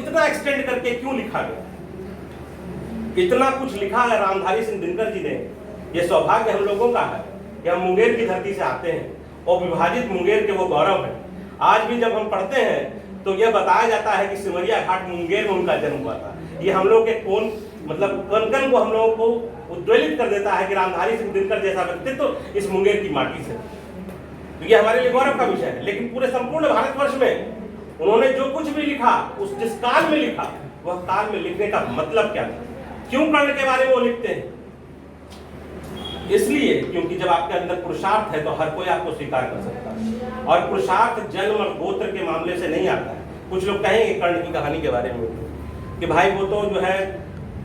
इतना एक्सटेंड करके क्यों लिखा गया? इतना कुछ लिखा है रामधारी सिंह दिनकर जी ने। ये सौभाग्य हम लोगों का है कि हम मुंगेर की धरती से आते हैं और विभाजित मुंगेर के वो गौरव है। आज भी जब हम पढ़ते हैं तो यह बताया जाता है कि सिमरिया घाट मुंगेर में उनका जन्म हुआ था। ये हम लोग के कौन मतलब कन कन को हम लोगों को उद्वेलित कर देता है कि रामधारी सिंह दिनकर जैसा व्यक्तित्व तो इस मुंगेर की माटी से। तो ये हमारे लिए गौरव का विषय है। लेकिन पूरे संपूर्ण भारतवर्ष में उन्होंने जो कुछ भी लिखा, उस जिस काल में लिखा, वह काल में लिखने का मतलब क्या था, क्यों कर्ण के बारे में वो लिखते हैं? इसलिए क्योंकि जब आपके अंदर पुरुषार्थ है तो हर कोई आपको स्वीकार कर सकता है। और पुरुषार्थ जन्म और गोत्र के मामले से नहीं आता है। कुछ लोग कहेंगे कर्ण की कहानी के बारे में कि भाई वो तो जो है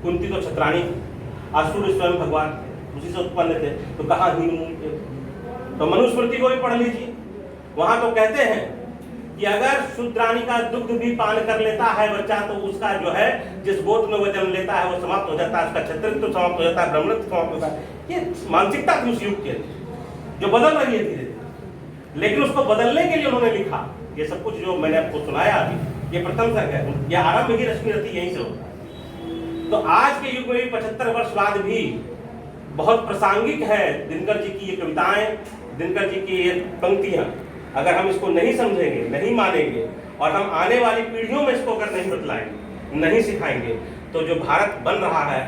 कुंती तो छत्राणी, असुर स्वयं भगवान उसी से उत्पन्न थे, तो कहाँ ही तो मनुस्मृति को भी पढ़ लीजिए। वहां तो कहते हैं कि अगर शूद्राणी का दुग्ध भी पान कर लेता है बच्चा तो उसका जो है जिस गोत्र में वो जन्म लेता है वो समाप्त हो जाता है, उसका क्षत्रित्व समाप्त हो जाता है, ब्राह्मणत्व समाप्त होता है। ये मानसिकता थी उस युग की जो बदल रही है धीरे धीरे। लेकिन उसको बदलने के लिए उन्होंने लिखा। ये सब कुछ जो मैंने आपको सुनाया अभी, ये प्रथम सर्ग है। यह आरंभ ही रश्मि रति यहीं से होता है। तो आज के युग में भी 75 वर्ष बाद भी बहुत प्रासंगिक है दिनकर जी की ये कविताएं, दिनकर जी की ये पंक्तियां। अगर हम इसको नहीं समझेंगे, नहीं मानेंगे और हम आने वाली पीढ़ियों में इसको अगर नहीं बतलाएंगे, नहीं सिखाएंगे, तो जो भारत बन रहा है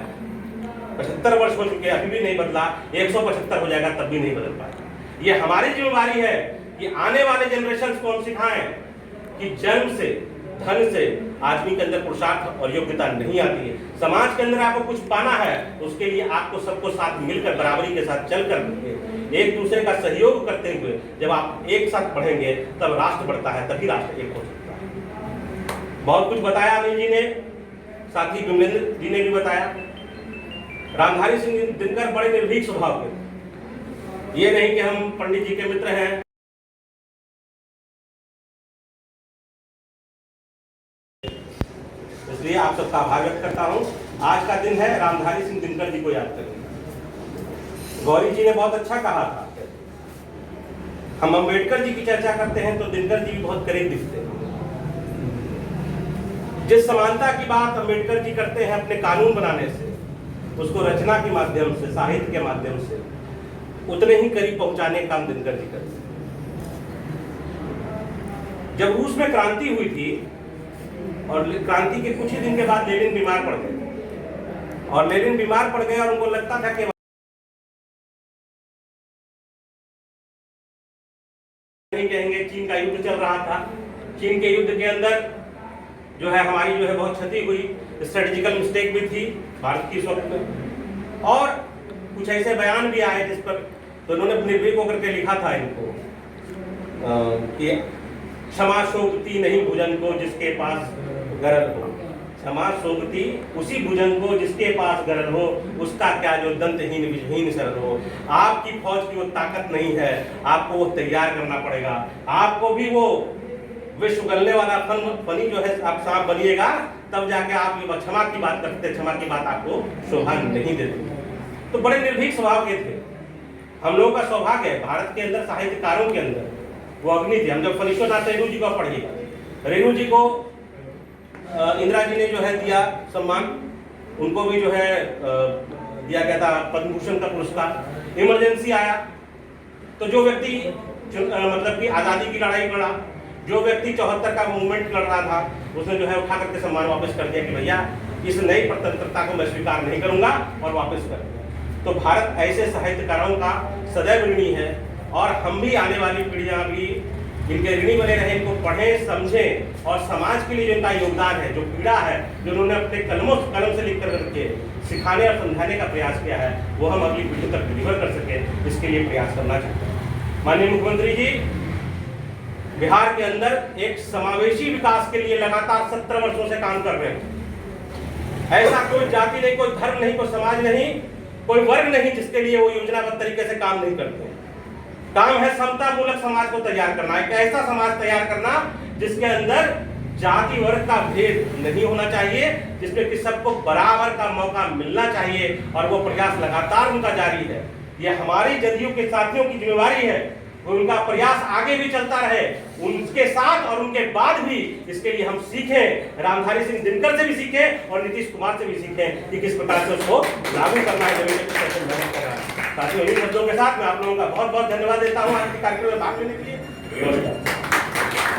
75 वर्ष हो चुके अभी भी नहीं बदला, 175 हो जाएगा तब भी नहीं बदल पाएगा। ये हमारी जिम्मेवारी है कि आने वाले जनरेशन को हम सिखाएं कि जन्म से धन से आदमी के अंदर पुरुषार्थ और योग्यता नहीं आती है। समाज के अंदर आपको कुछ पाना है उसके लिए आपको सबको साथ मिलकर बराबरी के साथ चलकर एक दूसरे का सहयोग करते हुए जब आप एक साथ बढ़ेंगे तब राष्ट्र बढ़ता है, तभी राष्ट्र एक हो सकता है। बहुत कुछ बताया अनिल जी ने, साथी विमलेंद्र जी ने भी बताया। रामधारी सिंह दिनकर बड़े निर्भीक स्वभाव के, ये नहीं कि हम पंडित जी के मित्र हैं, इसलिए आप सबका आभार व्यक्त करता हूं। आज का दिन है रामधारी सिंह दिनकर जी को याद करने। गौरी जी ने बहुत अच्छा कहा था, हम अम्बेडकर जी की चर्चा करते हैं तो दिनकर जी भी बहुत करीब दिखते हैं। जिस समानता की बात अम्बेडकर जी करते हैं अपने कानून बनाने से, उसको रचना के माध्यम से, साहित्य के माध्यम से उतने ही करीब पहुंचाने का काम दिनकर जी करते हैं। जब रूस में क्रांति हुई थी और क्रांति के कुछ ही दिन के बाद लेनिन बीमार पड़ गए और लेनिन बीमार पड़ गए और उनको लगता था कि कहेंगे चीन का युद्ध चल रहा था। चीन के युद्ध के अंदर जो है हमारी जो है बहुत क्षति हुई, स्ट्रेटेजिकल मिस्टेक भी थी भारत की इस वक्त में, और कुछ ऐसे बयान भी आए जिस पर तो उन्होंने निर्भीक होकर के लिखा था इनको कि क्षमा शोभती नहीं भुजन को जिसके पास गरल हो, क्षमा शोभती उसी भुजन को जिसके पास गरल हो, उसका क्या जो दंतहीन विजहीन सरल हो। आपकी फौज की वो ताकत नहीं है, आपको वो तैयार करना पड़ेगा। आपको भी वो विश्व गलने वाला फनी जो है आप सांप बनिएगा, तब जाके आप ये क्षमा की बात करते, क्षमा की बात आपको शोभा नहीं देती। तो बड़े निर्भीक स्वभाव के थे। हम लोगों का सौभाग्य है भारत के अंदर साहित्यकारों के अंदर वो अग्नि थे। हम जब फणीश्वरनाथ रेणु जी को पढ़िएगा, रेणु जी को इंदिरा जी ने जो है दिया सम्मान, उनको भी जो है दिया गया था पद्म भूषण का पुरस्कार। इमरजेंसी आया तो जो व्यक्ति मतलब कि आज़ादी की लड़ाई लड़ा, जो व्यक्ति 74 का मूवमेंट लड़ रहा था, उसने जो है उठा करके सम्मान वापस कर दिया कि भैया इस नई स्वतंत्रता को मैं स्वीकार नहीं करूंगा और वापस कर दिया। तो भारत ऐसे साहित्यकारों का सदैव ऋणी है और हम भी आने वाली पीढ़ियां भी इनके ऋणी बने रहे, इनको पढ़ें, समझें और समाज के लिए जो इनका योगदान है, जो पीड़ा है, जो उन्होंने अपने कलम से लिख करके सिखाने और समझाने का प्रयास किया है, वो हम अगली पीढ़ी तक डिलीवर कर सके, इसके लिए प्रयास करना चाहते हैं। माननीय मुख्यमंत्री जी बिहार के अंदर एक समावेशी विकास के लिए लगातार 17 वर्षों से काम कर रहे हैं। ऐसा कोई जाति नहीं, कोई धर्म नहीं, कोई समाज नहीं, कोई वर्ग नहीं जिसके लिए वो योजनाबद्ध तरीके से काम नहीं करते। काम है समता मूलक समाज को तैयार करना, एक ऐसा समाज तैयार करना जिसके अंदर जाति वर्ग का भेद नहीं होना चाहिए, जिसमें कि सबको बराबर का मौका मिलना चाहिए और वो प्रयास लगातार उनका जारी है। ये हमारी जदयू के साथियों की जिम्मेवारी है, उनका प्रयास आगे भी चलता रहे, उनके साथ और उनके बाद भी इसके लिए हम सीखें, रामधारी सिंह दिनकर से भी सीखें और नीतीश कुमार से भी सीखें कि किस प्रकार से उसको लागू करना है, जमीन करना है। साथियों, इन शब्दों के साथ मैं आप लोगों का बहुत बहुत धन्यवाद देता हूँ आज के कार्यक्रम में भाग लेने के लिए। नमस्कार।